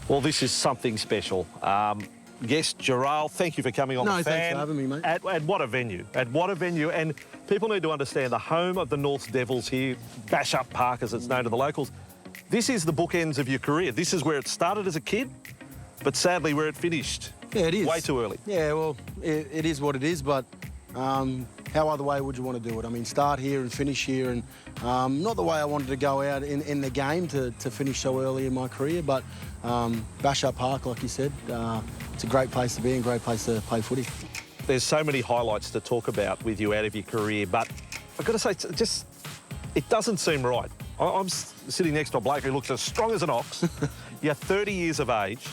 Well, this is something special. Yes, Jharal, thank you for coming on The Fan. Thanks for having me, mate. And what a venue. And what a venue. And people need to understand the home of the North Devils here, Bash Up Park as it's known to the locals. This is the bookends of your career. This is where it started as a kid, but sadly where it finished. Yeah, it is. Way too early. Yeah, well, it is what it is, but how other way would you want to do it? I mean, start here and finish here, and not the way I wanted to go out in the game to finish so early in my career, but Bash Up Park, like you said, it's a great place to be and a great place to play footy. There's so many highlights to talk about with you out of your career, but I've got to say, it doesn't seem right. I'm sitting next to a bloke who looks as strong as an ox. You're 30 years of age,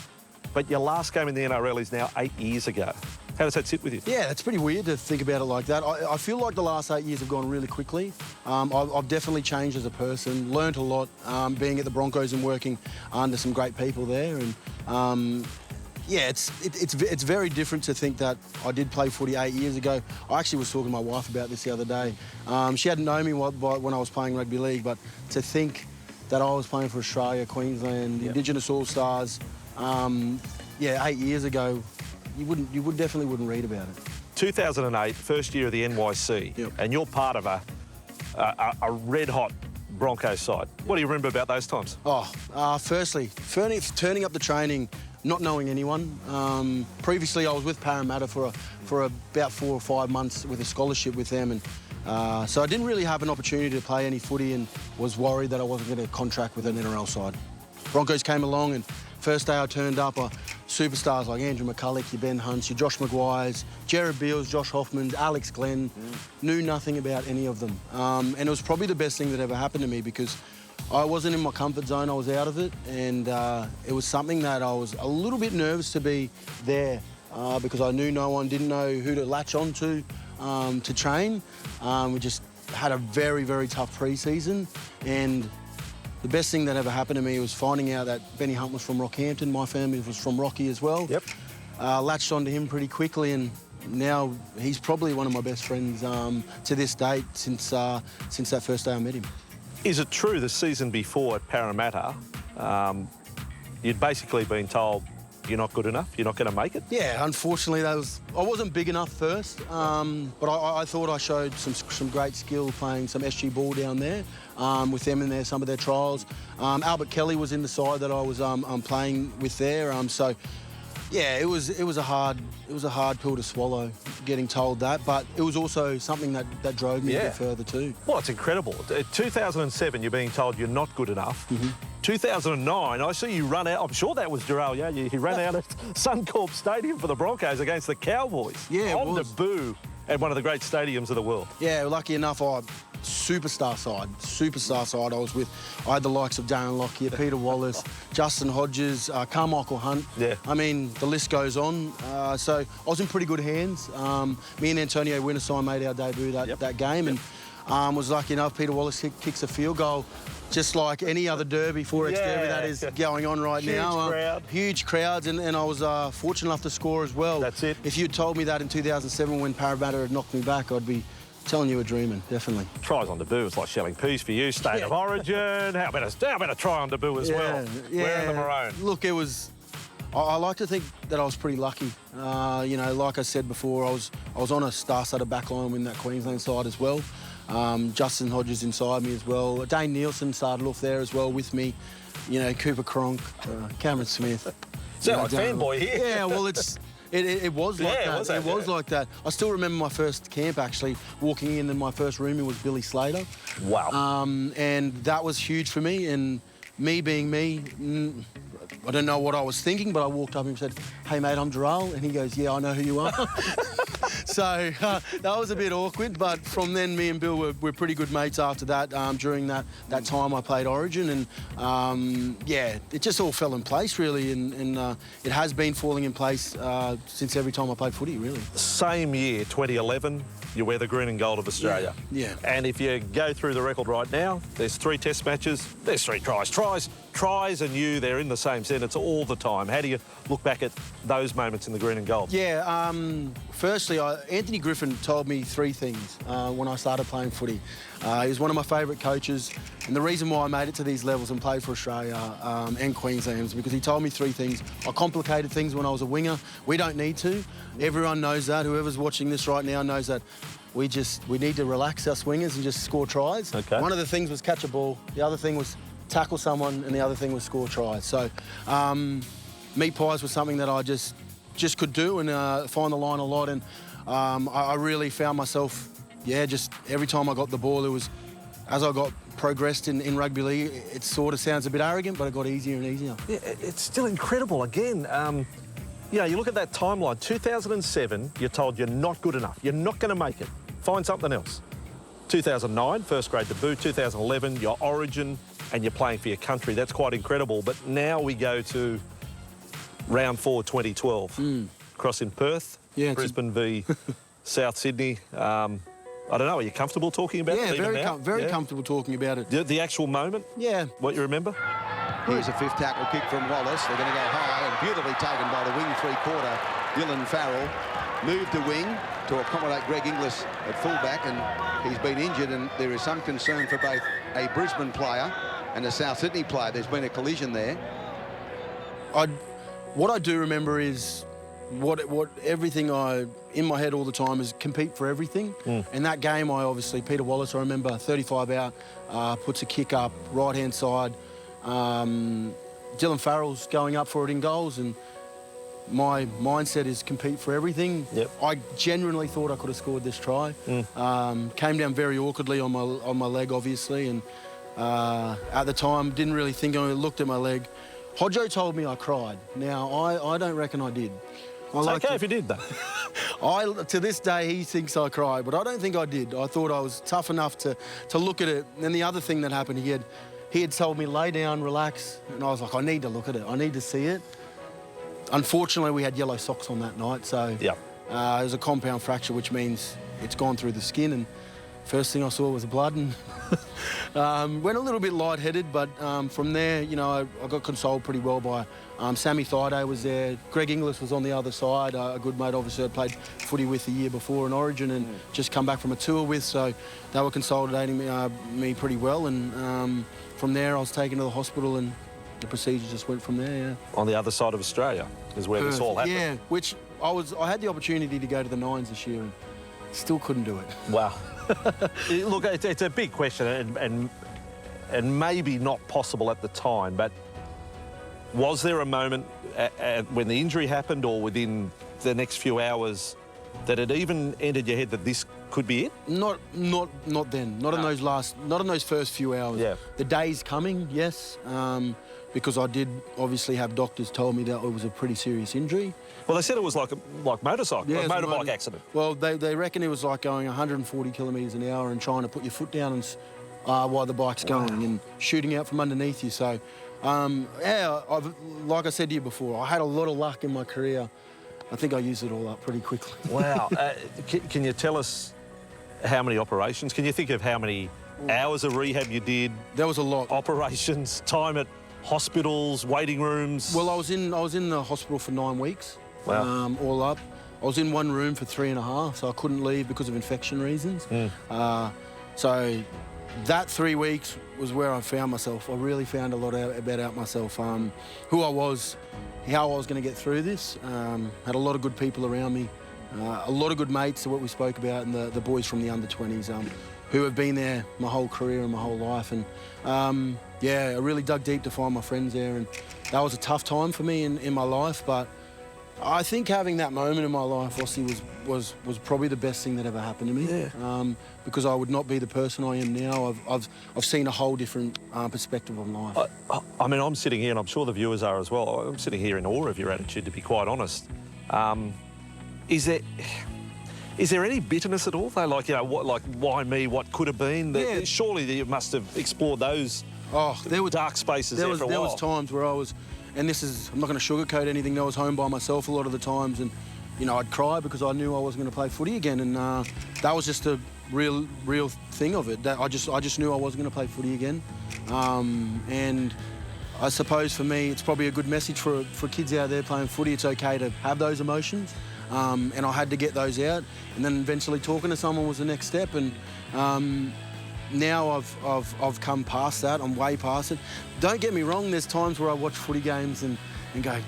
but your last game in the NRL is now 8 years ago. How does that sit with you? Yeah, it's pretty weird to think about it like that. I feel like the last 8 years have gone really quickly. I've definitely changed as a person, learnt a lot being at the Broncos and working under some great people there. And yeah, it's very different to think that I did play footy 8 years ago. I actually was talking to my wife about this the other day. She hadn't known me when I was playing rugby league, but to think that I was playing for Australia, Queensland, Indigenous All-Stars, yeah, 8 years ago, you definitely wouldn't read about it. 2008, first year of the NYC, and you're part of a red-hot Broncos side. What do you remember about those times? Firstly, turning up the training, not knowing anyone. Previously, I was with Parramatta for about 4 or 5 months with a scholarship with them, and so I didn't really have an opportunity to play any footy and was worried that I wasn't going to contract with an NRL side. Broncos came along, and first day I turned up, superstars like Andrew McCulloch, your Ben Hunts, your Josh Maguires, Jared Beals, Josh Hoffman, Alex Glenn, knew nothing about any of them. And it was probably the best thing that ever happened to me because I wasn't in my comfort zone, I was out of it, and it was something that I was a little bit nervous to be there because I knew no one, didn't know who to latch on to train. We just had a very, very tough pre-season, and the best thing that ever happened to me was finding out that Benny Hunt was from Rockhampton. My family was from Rocky as well. Yep. Latched onto him pretty quickly, and now he's probably one of my best friends to this date since that first day I met him. Is it true the season before at Parramatta, you'd basically been told you're not good enough, you're not going to make it? Yeah, unfortunately, I wasn't big enough first, but I thought I showed some great skill playing some SG ball down there with them in some of their trials. Albert Kelly was in the side that I was playing with there, so yeah, it was a hard pill to swallow, getting told that, but it was also something that drove me a bit further too. Well, it's incredible. 2007, you're being told you're not good enough. 2009, I see you run out. I'm sure that was Jharal Yow Yeh. He ran out at Suncorp Stadium for the Broncos against the Cowboys. Yeah, on debut at one of the great stadiums of the world. Yeah, lucky enough, superstar side I was with. I had the likes of Darren Lockyer, Peter Wallace, Justin Hodges, Carmichael Hunt. Yeah. I mean, the list goes on. So I was in pretty good hands. Me and Antonio Winterstein made our debut that game, and was lucky enough Peter Wallace kicks a field goal, just like any other derby, 4X derby that is going on right now. Crowd. Huge crowds, and I was fortunate enough to score as well. That's it. If you'd told me that in 2007 when Parramatta had knocked me back, I'd be telling you a dreaming, definitely. Tries on debut, it's like shelling peas for you, state of origin. How about a try on debut as well? Yeah. Wearing the maroon. Look, it was... I like to think that I was pretty lucky. You know, like I said before, I was on a star-studded backline in that Queensland side as well. Justin Hodges inside me as well. Dane Nielsen started off there as well with me. You know, Cooper Cronk, Cameron Smith. Sound like fanboy here. Yeah, well, it was like that. It was like that. I still remember my first camp, actually, walking in, and my first roomie was Billy Slater. Wow. And that was huge for me, and me being me, I don't know what I was thinking, but I walked up and said, "Hey, mate, I'm Jharal." And he goes, "Yeah, I know who you are." So that was a bit awkward, but from then, me and Bill were pretty good mates after that. During that time I played Origin, and yeah, it just all fell in place, really, and it has been falling in place since every time I played footy, really. Same year, 2011, you wear the green and gold of Australia. Yeah. And if you go through the record right now, there's 3 test matches, there's 3 tries. tries and you, they're in the same sentence all the time. How do you look back at those moments in the green and gold? Yeah, firstly, Anthony Griffin told me three things when I started playing footy. He was one of my favourite coaches, and the reason why I made it to these levels and played for Australia and Queensland was because he told me three things. I complicated things when I was a winger. We don't need to. Everyone knows that. Whoever's watching this right now knows that. We need to relax our swingers and just score tries. Okay. One of the things was catch a ball. The other thing was tackle someone, and the other thing was score tries. So meat pies was something that I just could do and find the line a lot. And I really found myself, just every time I got the ball, it was, as I got progressed in rugby league, it sort of sounds a bit arrogant, but it got easier and easier. Yeah, it's still incredible. Again, you look at that timeline, 2007, you're told you're not good enough. You're not going to make it. Find something else. 2009, first grade debut. 2011, your origin, and you're playing for your country. That's quite incredible. But now we go to round 4, 2012. Cross in Perth, Brisbane v South Sydney. I don't know, are you comfortable talking about it? Yeah, very comfortable talking about it. The actual moment? Yeah. What you remember? Here's a fifth tackle kick from Wallace. They're going to go high and beautifully taken by the wing three-quarter, Dylan Farrell. Moved the wing to accommodate Greg Inglis at fullback, and he's been injured, and there is some concern for both a Brisbane player and a South Sydney player. There's been a collision there. What I do remember is what everything in my head all the time is compete for everything. And that game, Peter Wallace, I remember 35 out, puts a kick up, right-hand side. Dylan Farrell's going up for it in goals, and my mindset is compete for everything. Yep. I genuinely thought I could have scored this try. Came down very awkwardly on my leg, obviously, and at the time didn't really think. I looked at my leg. Hodjo told me I cried. Now I don't reckon I did. It's okay if you did though. To this day he thinks I cried, but I don't think I did. I thought I was tough enough to look at it. And the other thing that happened, he had told me lay down, relax, and I was like, I need to look at it. I need to see it. Unfortunately, we had yellow socks on that night, so it was a compound fracture, which means it's gone through the skin, and first thing I saw was blood, and went a little bit lightheaded, but from there, I got consoled pretty well by Sammy Thaiday was there, Greg Inglis was on the other side, a good mate, obviously I played footy with the year before in Origin and just come back from a tour with, so they were consolidating me pretty well, and from there I was taken to the hospital, and the procedure just went from there, On the other side of Australia is where this all happened. Yeah, which I had the opportunity to go to the Nines this year and still couldn't do it. Wow. Look, it's a big question and maybe not possible at the time, but was there a moment when the injury happened or within the next few hours that it even entered your head that this could be it? Not then. Not in those first few hours. Yeah. The days coming, yes, because I did obviously have doctors told me that it was a pretty serious injury. Well, they said it was like motorcycle, Yeah, a motorbike accident. Well, they reckon it was like going 140 kilometres an hour and trying to put your foot down and, while the bike's going and shooting out from underneath you. So, like I said to you before, I had a lot of luck in my career. I think I used it all up pretty quickly. Wow. Can you tell us how many operations? Can you think of how many hours of rehab you did? There was a lot. Operations, time at hospitals, waiting rooms? Well, I was in the hospital for 9 weeks. Wow. All up. I was in one room for 3.5, so I couldn't leave because of infection reasons. So that 3 weeks was where I found myself. I really found a lot about myself, who I was, how I was going to get through this. Had a lot of good people around me, a lot of good mates, what we spoke about, and the boys from the under-20s who have been there my whole career and my whole life. And I really dug deep to find my friends there, and that was a tough time for me in my life, but I think having that moment in my life, Aussie, was probably the best thing that ever happened to me. Yeah. Because I would not be the person I am now. I've seen a whole different perspective on life. I mean, I'm sitting here, and I'm sure the viewers are as well. I'm sitting here in awe of your attitude, to be quite honest. Is there any bitterness at all, though? Like, why me? What could have been? Yeah. Surely you must have explored those there were dark spaces there for a while. There was times where I was, and I'm not going to sugarcoat anything, I was home by myself a lot of the times, and, I'd cry because I knew I wasn't going to play footy again, and that was just a real thing of it. That I just knew I wasn't going to play footy again, and I suppose for me, it's probably a good message for kids out there playing footy. It's okay to have those emotions, and I had to get those out. And then eventually talking to someone was the next step. And now I've come past that. I'm way past it. Don't get me wrong. There's times where I watch footy games and go,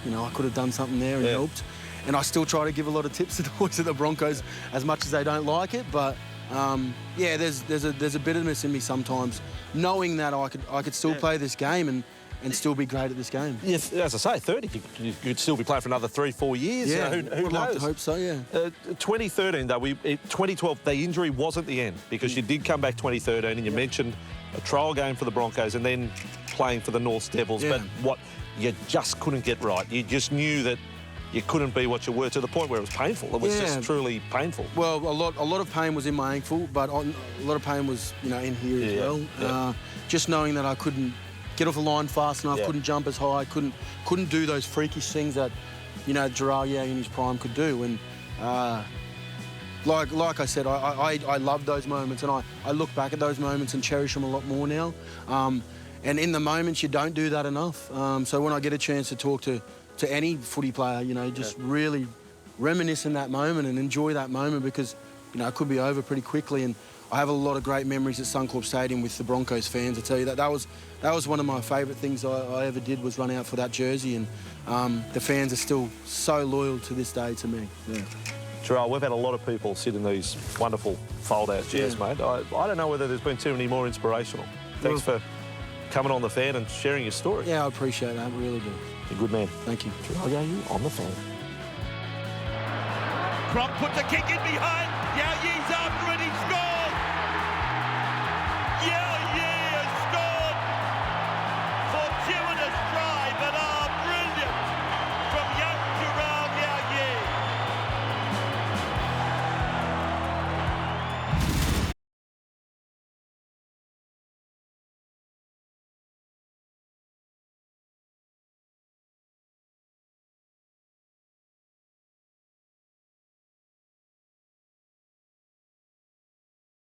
you know, I could have done something there and helped. And I still try to give a lot of tips to the boys at the Broncos, as much as they don't like it. But yeah, there's a bitterness in me sometimes, knowing that I could still play this game and still be great at this game. Yes, as I say, 30, you'd still be playing for another 3-4 years. Yeah, who I'd knows? like to hope so, yeah. 2013, though, 2012, the injury wasn't the end, because you did come back 2013 and you mentioned a trial game for the Broncos and then playing for the North Devils. Yeah. But what you just couldn't get right. You just knew that you couldn't be what you were, to the point where it was painful. It was just truly painful. Well, a lot of pain was in my ankle, but a lot of pain was, you know, in here as well. Yeah. Just knowing that I couldn't get off the line fast enough, couldn't jump as high, couldn't do those freakish things that, you know, Jharal Yow in his prime could do. And like I said, I love those moments, and I look back at those moments and cherish them a lot more now. And in the moments, you don't do that enough. So when I get a chance to talk to any footy player, you know, just really reminisce in that moment and enjoy that moment, because, you know, it could be over pretty quickly. And I have a lot of great memories at Suncorp Stadium with the Broncos fans. I tell you, that was one of my favourite things I ever did, was run out for that jersey. And the fans are still so loyal to this day to me. Yeah. Jharal, we've had a lot of people sit in these wonderful fold-out chairs, mate. I don't know whether there's been too many more inspirational. Thanks for coming on The Fan and sharing your story. Yeah, I appreciate that, I really do. You're a good man. Thank you. Jharal Yow Yeh on The Fan. Crump puts a kick in behind. Yow Yeh's after it. He scores.